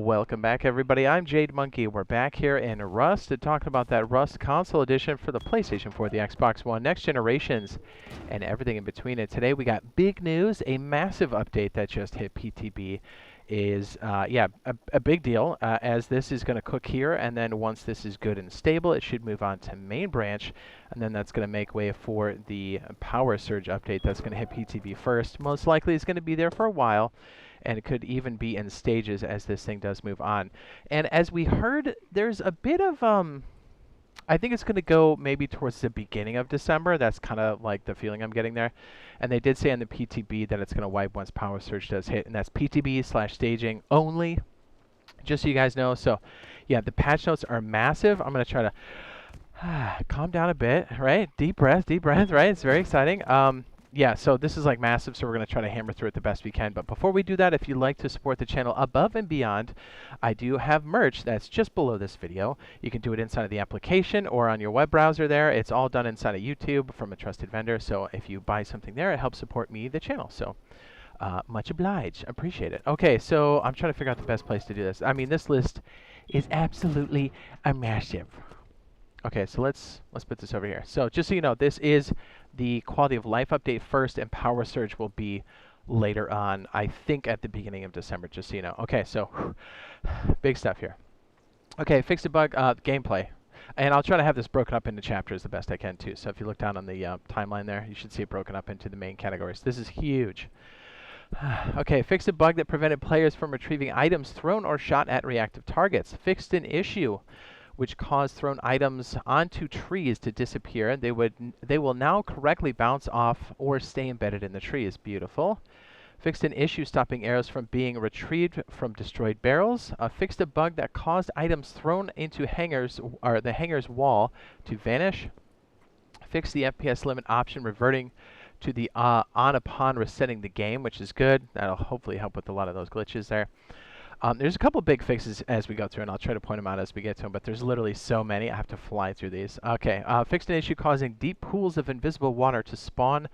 Welcome back, everybody. I'm Jade Monkey. We're back here in Rust to talk about that Rust Console Edition for the PlayStation 4, the Xbox One, next generations, and everything in between it. Today we got big news. A massive update that just hit PTB is, a big deal, as this is going to cook here, and then once this is good and stable, it should move on to main branch, and then that's going to make way for the power surge update that's going to hit PTB first. Most likely it's going to be there for a while, and it could even be in stages as this thing does move on. And as we heard, there's a bit of, I think it's going to go maybe towards the beginning of December. That's kind of like the feeling I'm getting there. And they did say on the PTB that it's going to wipe once Power Surge does hit, and that's PTB/staging only, just so you guys know. So, yeah, the patch notes are massive. I'm going to try to calm down a bit, right? Deep breath, right? It's very exciting. Yeah, so this is like massive, so we're going to try to hammer through it the best we can. But before we do that, if you'd like to support the channel above and beyond, I do have merch that's just below this video. You can do it inside of the application or on your web browser there. It's all done inside of YouTube from a trusted vendor. So if you buy something there, it helps support me, the channel. So much obliged. Appreciate it. Okay, so I'm trying to figure out the best place to do this. I mean, this list is absolutely massive. Okay, so let's put this over here. So just so you know, this is the quality of life update first, and Power Surge will be later on, I think at the beginning of December, just so you know. Okay, so big stuff here. Okay, fix a bug, gameplay. And I'll try to have this broken up into chapters the best I can too. So if you look down on the timeline there, you should see it broken up into the main categories. This is huge. Okay, fixed a bug that prevented players from retrieving items thrown or shot at reactive targets. Fixed an issue which caused thrown items onto trees to disappear. They will now correctly bounce off or stay embedded in the trees. Beautiful. Fixed an issue stopping arrows from being retrieved from destroyed barrels. Fixed a bug that caused items thrown into hangars or the hangar's wall to vanish. Fixed the FPS limit option reverting to the on upon resetting the game, which is good. That'll hopefully help with a lot of those glitches there. There's a couple big fixes as we go through, and I'll try to point them out as we get to them, but there's literally so many. I have to fly through these. Okay, fixed an issue causing deep pools of invisible water to spawn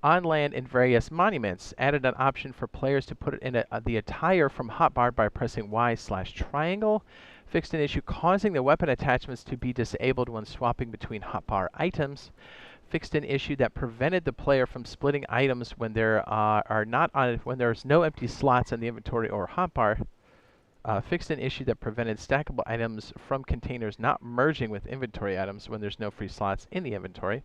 on land in various monuments. Added an option for players to put it in the attire from hotbar by pressing Y/triangle. Fixed an issue causing the weapon attachments to be disabled when swapping between hotbar items. Fixed an issue that prevented the player from splitting items when there when there's no empty slots in the inventory or hotbar. Fixed an issue that prevented stackable items from containers not merging with inventory items when there's no free slots in the inventory.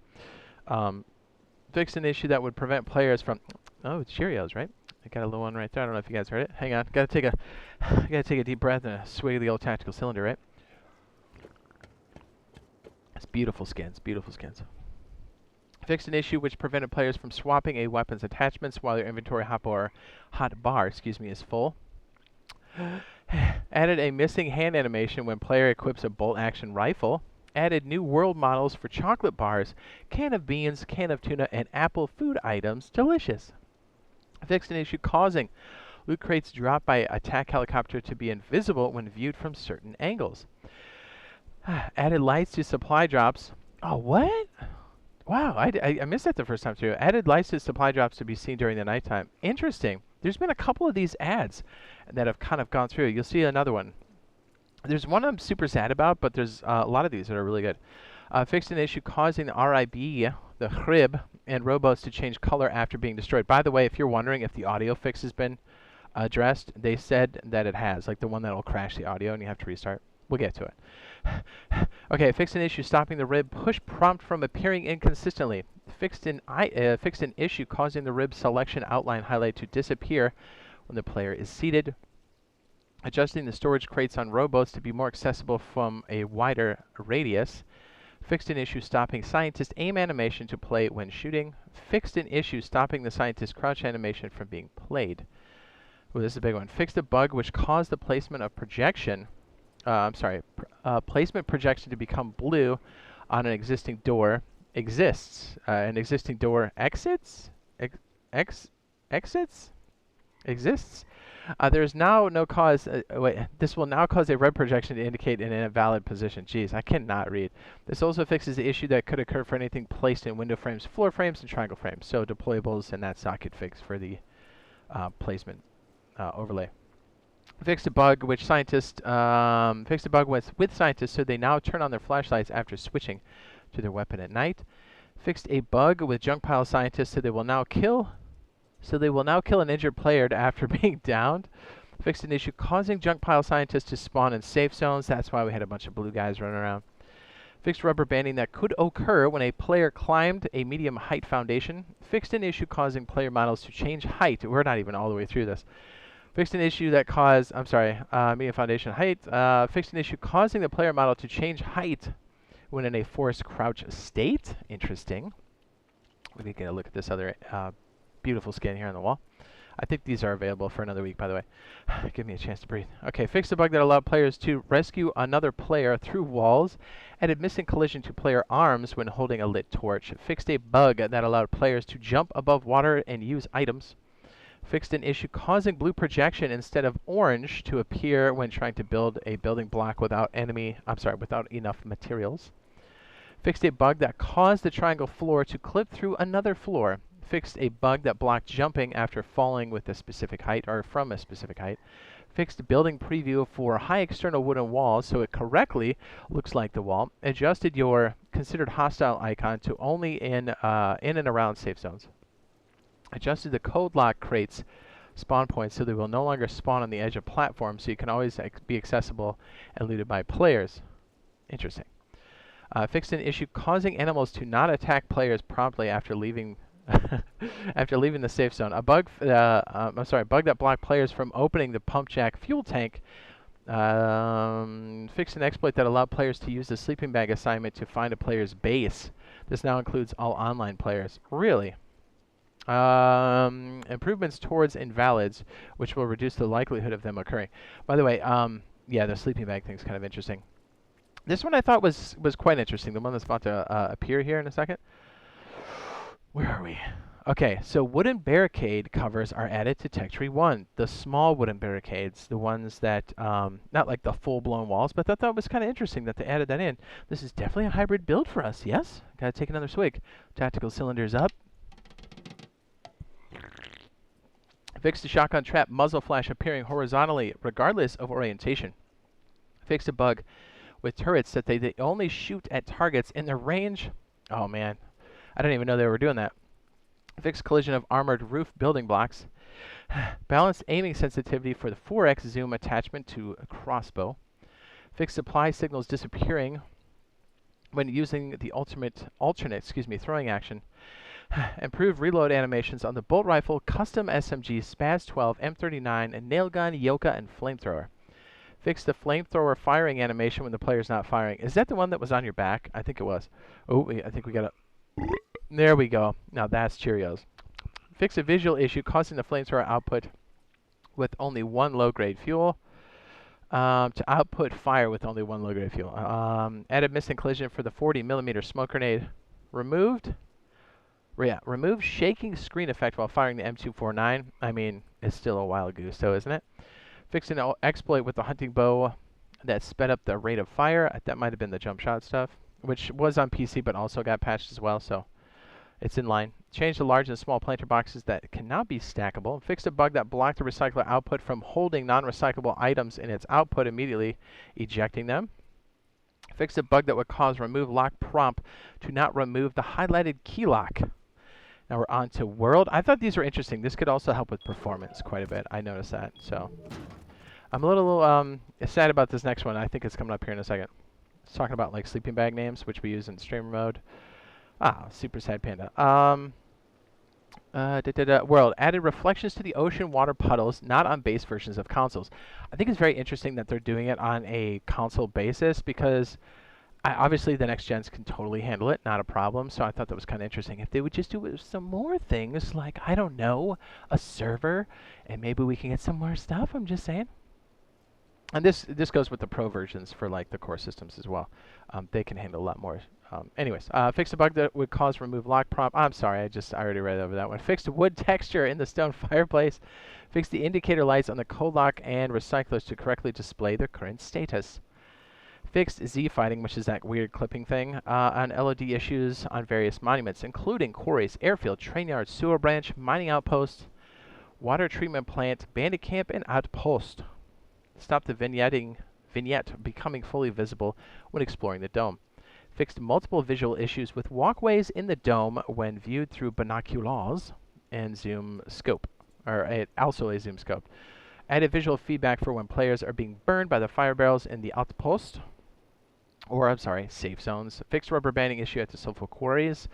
Fixed an issue that would prevent players from... Oh, it's Cheerios, right? I got a little one right there. I don't know if you guys heard it. Hang on. Gotta take a deep breath and a swig of the old tactical cylinder, right? It's beautiful skins. Beautiful skins. Fixed an issue which prevented players from swapping a weapon's attachments while their inventory hotbar is full. Added a missing hand animation when player equips a bolt-action rifle. Added new world models for chocolate bars, can of beans, can of tuna, and apple food items. Delicious. Fixed an issue causing loot crates dropped by attack helicopter to be invisible when viewed from certain angles. Added lights to supply drops. Oh, what? Wow, I missed that the first time too. Added lights to supply drops to be seen during the nighttime. Interesting. There's been a couple of these ads that have kind of gone through. You'll see another one. There's one I'm super sad about, but there's a lot of these that are really good. Fixed an issue causing the RIB, the HRIB, and robots to change color after being destroyed. By the way, if you're wondering if the audio fix has been addressed, they said that it has, like the one that will crash the audio and you have to restart. We'll get to it. Okay, fixed an issue stopping the rib push prompt from appearing inconsistently. Fixed an issue causing the rib selection outline highlight to disappear when the player is seated. Adjusting the storage crates on rowboats to be more accessible from a wider radius. Fixed an issue stopping scientist aim animation to play when shooting. Fixed an issue stopping the scientist crouch animation from being played. Ooh, this is a big one. Fixed a bug which caused the placement of projection. Placement projection to become blue on an existing door exists. An existing door exits? Exits? Exists? There is now no cause. This will now cause a red projection to indicate an invalid position. Jeez, I cannot read. This also fixes the issue that could occur for anything placed in window frames, floor frames, and triangle frames. So deployables and that socket fix for the placement overlay. Fixed a bug which scientists fixed a bug with scientists so they now turn on their flashlights after switching to their weapon at night. Fixed a bug with junk pile scientists so they will now kill an injured player after being downed. Fixed an issue causing junk pile scientists to spawn in safe zones. That's why we had a bunch of blue guys running around. Fixed rubber banding that could occur when a player climbed a medium height foundation. Fixed an issue causing player models to change height. We're not even all the way through this. Fixed an issue that caused, medium foundation height. Fixed an issue causing the player model to change height when in a forced crouch state. Interesting. We can get a look at this other beautiful skin here on the wall. I think these are available for another week, by the way. Give me a chance to breathe. Okay, fixed a bug that allowed players to rescue another player through walls. Added missing collision to player arms when holding a lit torch. Fixed a bug that allowed players to jump above water and use items. Fixed an issue causing blue projection instead of orange to appear when trying to build a building block without enough materials. Fixed a bug that caused the triangle floor to clip through another floor. Fixed a bug that blocked jumping after falling with a specific height or from a specific height. Fixed building preview for high external wooden walls so it correctly looks like the wall. Adjusted your considered hostile icon to only in and around safe zones. Adjusted the code lock crates spawn points so they will no longer spawn on the edge of platforms so you can always be accessible and looted by players. Interesting. Fixed an issue causing animals to not attack players promptly after leaving after leaving the safe zone. A bug that blocked players from opening the pump jack fuel tank. Fixed an exploit that allowed players to use the sleeping bag assignment to find a player's base. This now includes all online players. Really? Improvements towards invalids, which will reduce the likelihood of them occurring. By the way, yeah, the sleeping bag thing's kind of interesting. This one I thought was quite interesting. The one that's about to appear here in a second. Where are we? Okay, so wooden barricade covers are added to Tech Tree 1. The small wooden barricades, the ones that, not like the full-blown walls, but I thought that was kind of interesting that they added that in. This is definitely a hybrid build for us, yes? Gotta take another swig. Tactical cylinders up. Fixed a shotgun trap muzzle flash appearing horizontally regardless of orientation. Fixed a bug with turrets that they only shoot at targets in the range. Oh man, I didn't even know they were doing that. Fixed collision of armored roof building blocks. Balanced aiming sensitivity for the 4x zoom attachment to a crossbow. Fixed supply signals disappearing when using the alternate throwing action. Improved reload animations on the bolt rifle, custom SMG, Spaz 12, M39, and nail gun, Yoka, and flamethrower. Fix the flamethrower firing animation when the player's not firing. Is that the one that was on your back? I think it was. Oh, I think we got a... There we go. Now that's Cheerios. Fix a visual issue causing the flamethrower output with only one low-grade fuel. To output fire with only one low-grade fuel. Added missing collision for the 40mm smoke grenade. Removed shaking screen effect while firing the M249. I mean, it's still a wild goose, though, isn't it? Fixed an exploit with the hunting bow that sped up the rate of fire. That might have been the jump shot stuff, which was on PC but also got patched as well, so it's in line. Changed the large and small planter boxes that can now be stackable. Fixed a bug that blocked the recycler output from holding non-recyclable items in its output immediately, ejecting them. Fixed a bug that would cause remove lock prompt to not remove the highlighted key lock. Now we're on to World. I thought these were interesting. This could also help with performance quite a bit. I noticed that. So I'm a little sad about this next one. I think it's coming up here in a second. It's talking about like sleeping bag names, which we use in streamer mode. Ah, super sad panda. World. Added reflections to the ocean water puddles, not on base versions of consoles. I think it's very interesting that they're doing it on a console basis because obviously the next gens can totally handle it, not a problem. So I thought that was kind of interesting. If they would just do some more things, like, I don't know, a server, and maybe we can get some more stuff. I'm just saying. And this goes with the pro versions for like the core systems as well. They can handle a lot more. Fixed a bug that would cause remove lock prompt. I'm sorry, I already read over that one. Fixed wood texture in the stone fireplace. Fixed the indicator lights on the code lock and recyclers to correctly display their current status. Fixed Z-fighting, which is that weird clipping thing, on LOD issues on various monuments, including quarries, airfield, train yard, sewer branch, mining outpost, water treatment plant, bandit camp, and outpost. Stop the vignette becoming fully visible when exploring the dome. Fixed multiple visual issues with walkways in the dome when viewed through binoculars and zoom scope, or also a zoom scope. Added visual feedback for when players are being burned by the fire barrels in the outpost, or safe zones. Fixed rubber banding issue at the sulfur quarries.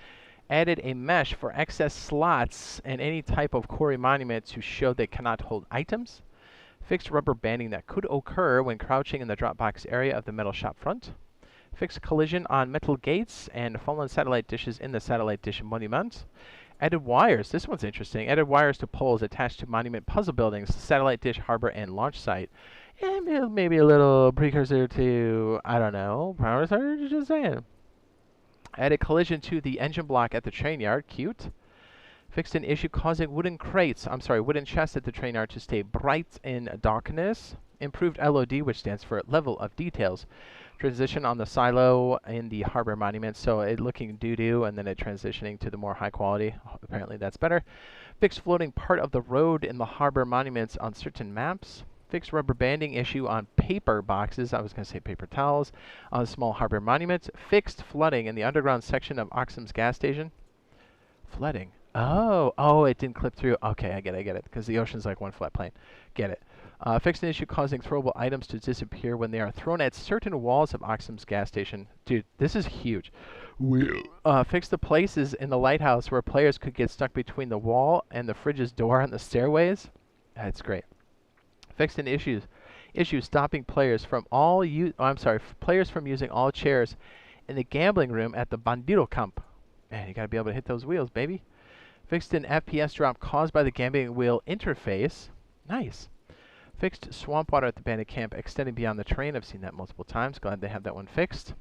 Added a mesh for excess slots and any type of quarry monument to show they cannot hold items. Fixed rubber banding that could occur when crouching in the Dropbox area of the metal shop front. Fixed collision on metal gates and fallen satellite dishes in the satellite dish monument. Added wires. This one's interesting. Added wires to poles attached to monument puzzle buildings, satellite dish, harbor, and launch site. And maybe a little precursor to, I don't know, power surge, just saying. Added collision to the engine block at the train yard. Cute. Fixed an issue causing wooden chests at the train yard to stay bright in darkness. Improved LOD, which stands for level of details. Transition on the silo in the harbor monument, so it looking doo-doo and then it transitioning to the more high quality. Apparently that's better. Fixed floating part of the road in the harbor monuments on certain maps. Fixed rubber banding issue on paper boxes, I was going to say paper towels, on small harbor monuments. Fixed flooding in the underground section of Oxum's gas station. Flooding. Oh, it didn't clip through. Okay, I get it, because the ocean's like one flat plane. Get it. Fixed an issue causing throwable items to disappear when they are thrown at certain walls of Oxum's gas station. Dude, this is huge. Fixed the places in the lighthouse where players could get stuck between the wall and the fridge's door on the stairways. That's great. Fixed an issue stopping players from players from using all chairs in the gambling room at the Bandido Camp. Man, you gotta be able to hit those wheels, baby. Fixed an FPS drop caused by the gambling wheel interface. Nice. Fixed swamp water at the bandit camp extending beyond the terrain. I've seen that multiple times. Glad they have that one fixed.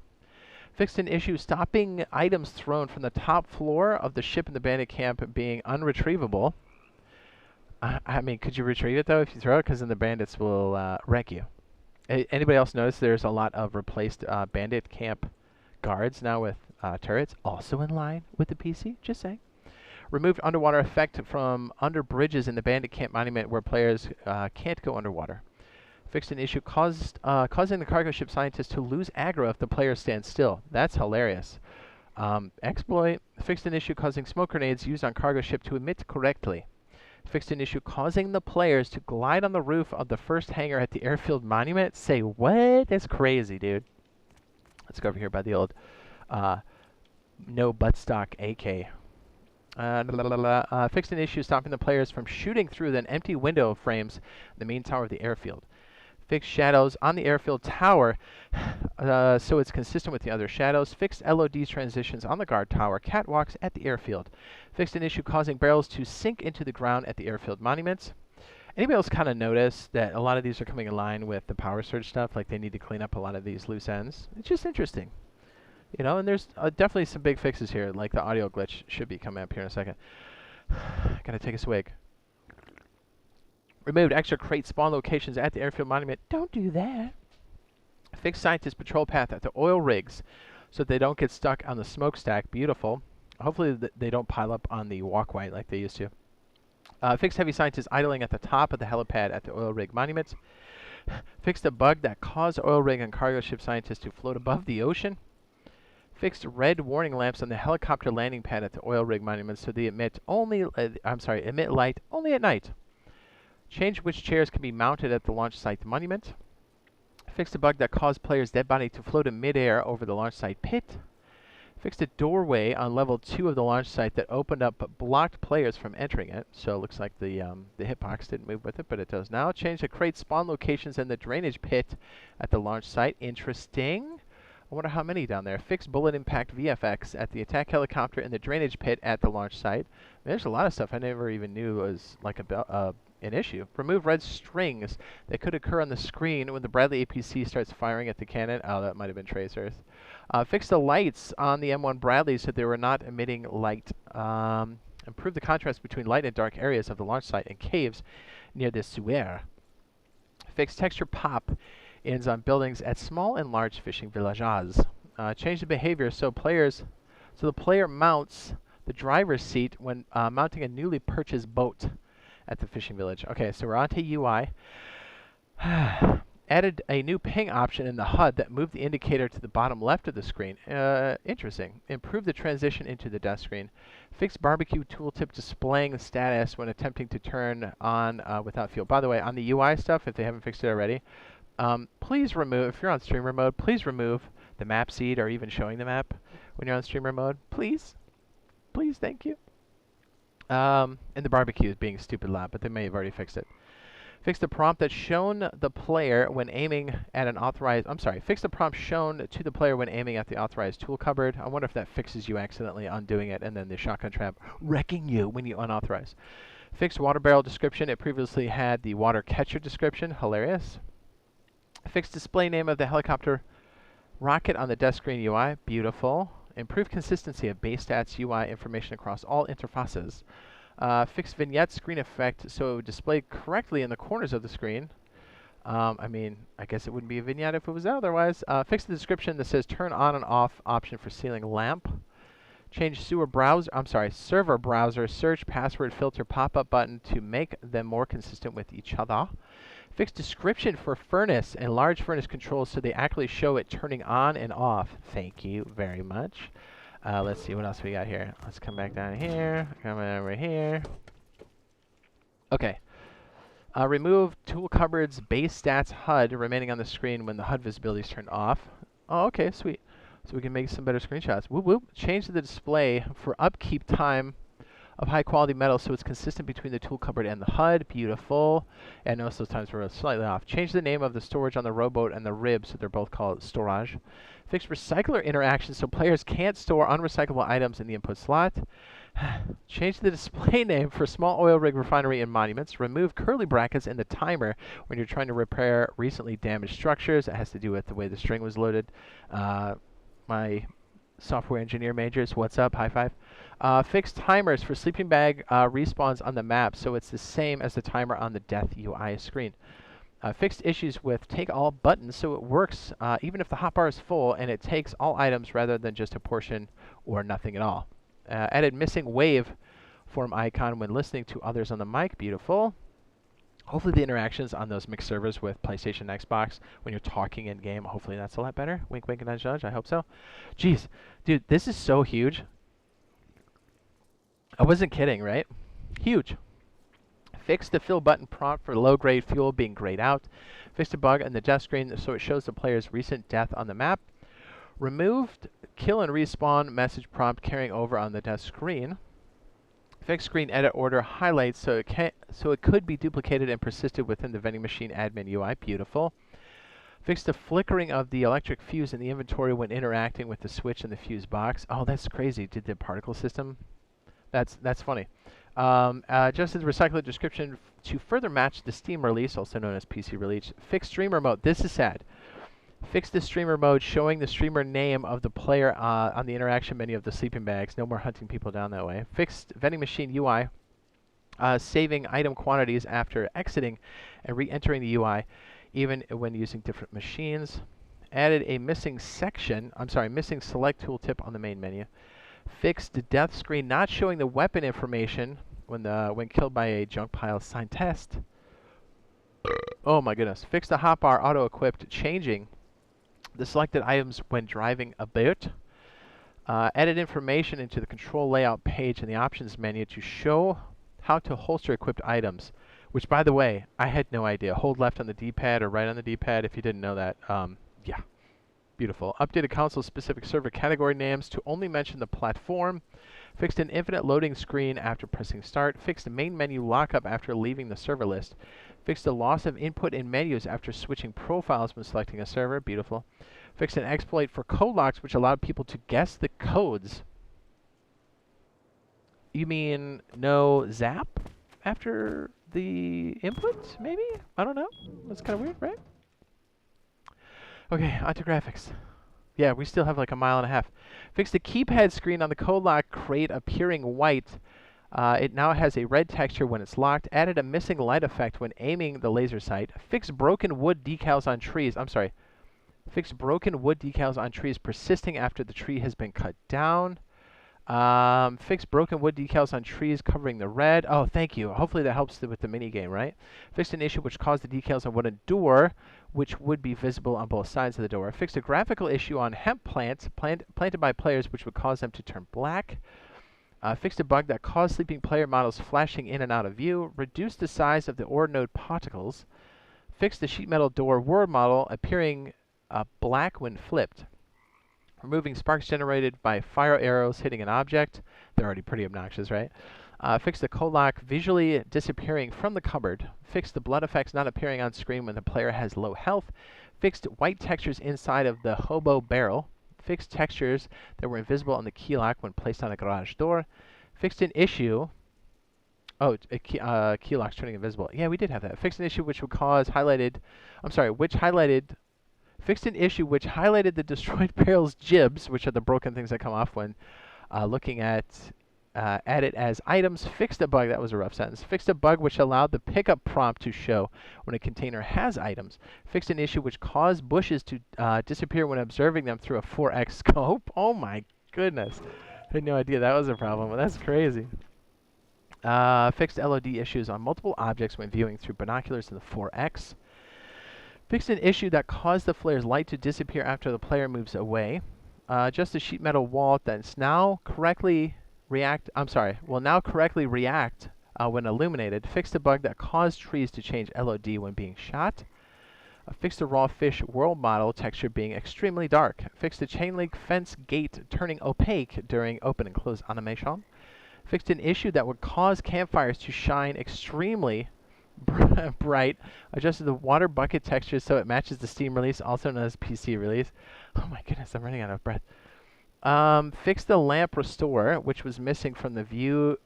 Fixed an issue stopping items thrown from the top floor of the ship in the bandit camp being unretrievable. I mean, could you retrieve it though if you throw it? Because then the bandits will wreck you. Anybody else notice there's a lot of replaced bandit camp guards now with turrets? Also in line with the PC. Just saying. Removed underwater effect from under bridges in the bandit camp monument where players can't go underwater. Fixed an issue causing the cargo ship scientists to lose aggro if the players stand still. That's hilarious. Exploit. Fixed an issue causing smoke grenades used on cargo ship to emit correctly. Fixed an issue causing the players to glide on the roof of the first hangar at the airfield monument. Say what? That's crazy, dude. Let's go over here by the old no buttstock AK. Fixed an issue stopping the players from shooting through the empty window frames the main tower of the airfield. Fixed shadows on the airfield tower so it's consistent with the other shadows. Fixed LOD transitions on the guard tower catwalks at the airfield. Fixed an issue causing barrels to sink into the ground at the airfield monuments. Anybody else kind of notice that a lot of these are coming in line with the power surge stuff? Like they need to clean up a lot of these loose ends. It's just interesting. You know, and there's definitely some big fixes here, like the audio glitch should be coming up here in a second. Gotta take a swig. Removed extra crate spawn locations at the airfield monument. Don't do that. Fixed scientist patrol path at the oil rigs so they don't get stuck on the smokestack. Beautiful. Hopefully they don't pile up on the walkway like they used to. Fixed heavy scientists idling at the top of the helipad at the oil rig monuments. Fixed a bug that caused oil rig and cargo ship scientists to float above the ocean. Fixed red warning lamps on the helicopter landing pad at the oil rig monument so they emit light only at night. Change which chairs can be mounted at the launch site monument. Fixed a bug that caused players' dead body to float in midair over the launch site pit. Fixed a doorway on level 2 of the launch site that opened up but blocked players from entering it. So it looks like the hitbox didn't move with it, but it does now. Changed the crate spawn locations in the drainage pit at the launch site. Interesting. I wonder how many down there. Fixed bullet impact VFX at the attack helicopter in the drainage pit at the launch site. There's a lot of stuff I never even knew was like an issue. Remove red strings that could occur on the screen when the Bradley APC starts firing at the cannon. Oh, that might have been tracers. Fix the lights on the M1 Bradley so they were not emitting light. Improve the contrast between light and dark areas of the launch site and caves near the sewer. Fix texture pop ends on buildings at small and large fishing villages. Change the behavior so the player mounts the driver's seat when mounting a newly purchased boat at the fishing village. Okay, so we're on to UI. Added a new ping option in the HUD that moved the indicator to the bottom left of the screen. Interesting. Improved the transition into the death screen. Fixed barbecue tooltip displaying the status when attempting to turn on without fuel. By the way, on the UI stuff, if they haven't fixed it already, please remove, if you're on streamer mode, please remove the map seed or even showing the map when you're on streamer mode. Please. Please, thank you. And the barbecue is being stupid loud, but they may have already fixed it. Fix the prompt that's shown the player when aiming at an authorized... Fix the prompt shown to the player when aiming at the authorized tool cupboard. I wonder if that fixes you accidentally undoing it and then the shotgun trap wrecking you when you unauthorize. Fix water barrel description. It previously had the water catcher description. Hilarious. Fix display name of the helicopter rocket on the death screen UI. Beautiful. Improve consistency of base stats UI information across all interfaces. Fix vignette screen effect so it would display correctly in the corners of the screen. I mean, I guess it wouldn't be a vignette if it was otherwise. Fix the description that says turn on and off option for ceiling lamp. Change server browser search password filter pop-up button to make them more consistent with each other. Fix description for furnace and large furnace controls so they actually show it turning on and off. Thank you very much. Let's see what else we got here. Let's come back down here. Come over here. Okay. Remove tool cupboard's base stats HUD remaining on the screen when the HUD visibility is turned off. Oh, okay, sweet. So we can make some better screenshots. Whoop, whoop. Change the display for upkeep time of high quality metal so it's consistent between the tool cupboard and the HUD. Beautiful. And notice those times were slightly off. Change the name of the storage on the rowboat and the rib so they're both called storage. Fix recycler interactions so players can't store unrecyclable items in the input slot. Change the display name for small oil rig refinery and monuments. Remove curly brackets in the timer when you're trying to repair recently damaged structures. It has to do with the way the string was loaded. My software engineer majors, what's up? High five. Fix timers for sleeping bag respawns on the map so it's the same as the timer on the death UI screen. Fixed issues with take all buttons so it works even if the hotbar is full and it takes all items rather than just a portion or nothing at all. Added missing wave form icon when listening to others on the mic. Beautiful. Hopefully the interactions on those mixed servers with PlayStation and Xbox when you're talking in game, hopefully that's a lot better. Wink, wink, and nudge, nudge. I hope so. Jeez, dude, this is so huge. I wasn't kidding, right? Huge. Fix the fill button prompt for low-grade fuel being grayed out. Fix the bug on the death screen so it shows the player's recent death on the map. Removed kill and respawn message prompt carrying over on the death screen. Fix screen edit order highlights so it could be duplicated and persisted within the vending machine admin UI. Beautiful. Fix the flickering of the electric fuse in the inventory when interacting with the switch in the fuse box. Oh, that's crazy. Did the particle system? That's funny. Adjusted the recycler description to further match the Steam release, also known as PC release. Fix streamer mode. This is sad. Fix the streamer mode showing the streamer name of the player on the interaction menu of the sleeping bags. No more hunting people down that way. Fixed vending machine UI. Saving item quantities after exiting and re-entering the UI, even when using different machines. Added a missing select tooltip on the main menu. Fixed the death screen not showing the weapon information when killed by a junk pile sign test. Oh my goodness. Fixed the hotbar auto-equipped changing the selected items when driving a boat. Added information into the control layout page in the options menu to show how to holster equipped items, which by the way, I had no idea. Hold left on the D-pad or right on the D-pad if you didn't know that. Yeah. Beautiful. Updated console-specific server category names to only mention the platform. Fixed an infinite loading screen after pressing start. Fixed the main menu lockup after leaving the server list. Fixed the loss of input in menus after switching profiles when selecting a server. Beautiful. Fixed an exploit for code locks which allowed people to guess the codes. You mean no zap after the input, maybe? I don't know. That's kind of weird, right? Okay, onto graphics. Yeah, we still have like a mile and a half. Fix the keypad screen on the code lock crate appearing white. It now has a red texture when it's locked. Added a missing light effect when aiming the laser sight. Fix broken wood decals on trees. Fix broken wood decals on trees persisting after the tree has been cut down. Fix broken wood decals on trees covering the red. Oh, thank you. Hopefully that helps with the mini game, right? Fixed an issue which caused the decals on wooden door, which would be visible on both sides of the door. Fixed a graphical issue on hemp plants planted by players, which would cause them to turn black. Fixed a bug that caused sleeping player models flashing in and out of view. Reduced the size of the ore node particles. Fixed the sheet metal door world model appearing black when flipped. Removing sparks generated by fire arrows hitting an object. They're already pretty obnoxious, right? Fix the Kolak visually disappearing from the cupboard. Fix the blood effects not appearing on screen when the player has low health. Fixed white textures inside of the hobo barrel. Fixed textures that were invisible on the key lock when placed on a garage door. Fixed an issue. Oh, key lock's turning invisible. Yeah, we did have that. Fixed an issue which would cause highlighted. I'm sorry, which highlighted. Fixed an issue which highlighted the destroyed barrel's jibs, which are the broken things that come off when looking at it as items. Fixed a bug, that was a rough sentence. Fixed a bug which allowed the pickup prompt to show when a container has items. Fixed an issue which caused bushes to disappear when observing them through a 4X scope. Oh my goodness. I had no idea that was a problem, but that's crazy. Fixed LOD issues on multiple objects when viewing through binoculars in the 4X. Fixed an issue that caused the flare's light to disappear after the player moves away. Just a sheet metal wall that's now correctly will now correctly react when illuminated. Fixed a bug that caused trees to change LOD when being shot. Fixed a raw fish world model texture being extremely dark. Fixed a chain link fence gate turning opaque during open and close animation. Fixed an issue that would cause campfires to shine extremely bright. Adjusted the water bucket texture so it matches the Steam release, also known as PC release. Oh my goodness, I'm running out of breath. Fixed the lamp restore, which was missing from the view.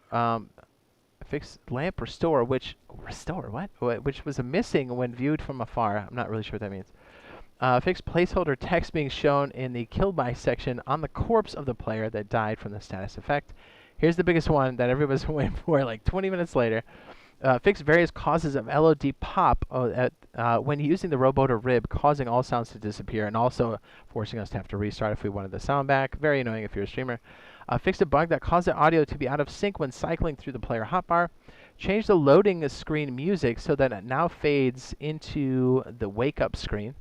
Fixed lamp restore, which was missing when viewed from afar. I'm not really sure what that means. Fixed placeholder text being shown in the kill by section on the corpse of the player that died from the status effect. Here's the biggest one that everybody's waiting for, like 20 minutes later. Fix various causes of LOD pop when using the rowboat or rib, causing all sounds to disappear and also forcing us to have to restart if we wanted the sound back. Very annoying if you're a streamer. Fixed a bug that caused the audio to be out of sync when cycling through the player hotbar. Changed the loading screen music so that it now fades into the wake up screen.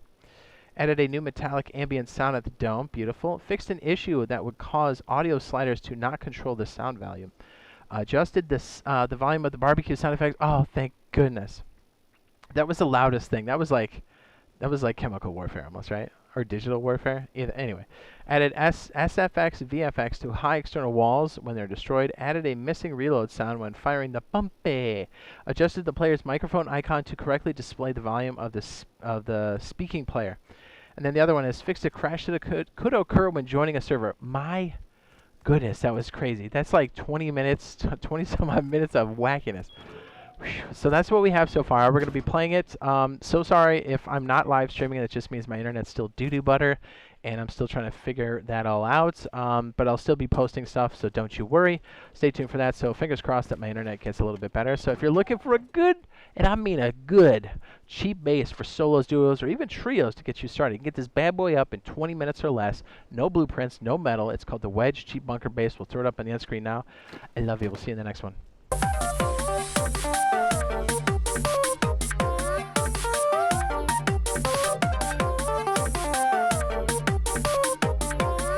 Added a new metallic ambient sound at the dome. Beautiful. Fixed an issue that would cause audio sliders to not control the sound volume. Adjusted the volume of the barbecue sound effects. Oh, thank goodness. That was the loudest thing. That was like chemical warfare almost, right? Or digital warfare. Anyway, added SFX, VFX to high external walls when they're destroyed. Added a missing reload sound when firing the bumpy. Adjusted the player's microphone icon to correctly display the volume of the speaking player. And then the other one is fixed a crash that could occur when joining a server. My goodness, that was crazy. That's like 20 some odd minutes of wackiness. So that's what we have so far. We're going to be playing it. So sorry if I'm not live streaming. That just means my internet's still doo-doo butter, and I'm still trying to figure that all out. But I'll still be posting stuff, so don't you worry. Stay tuned for that. So fingers crossed that my internet gets a little bit better. So if you're looking for a good, and I mean a good, cheap bass for solos, duos, or even trios to get you started, you can get this bad boy up in 20 minutes or less. No blueprints, no metal. It's called the Wedge Cheap Bunker Bass. We'll throw it up on the end screen now. I love you. We'll see you in the next one.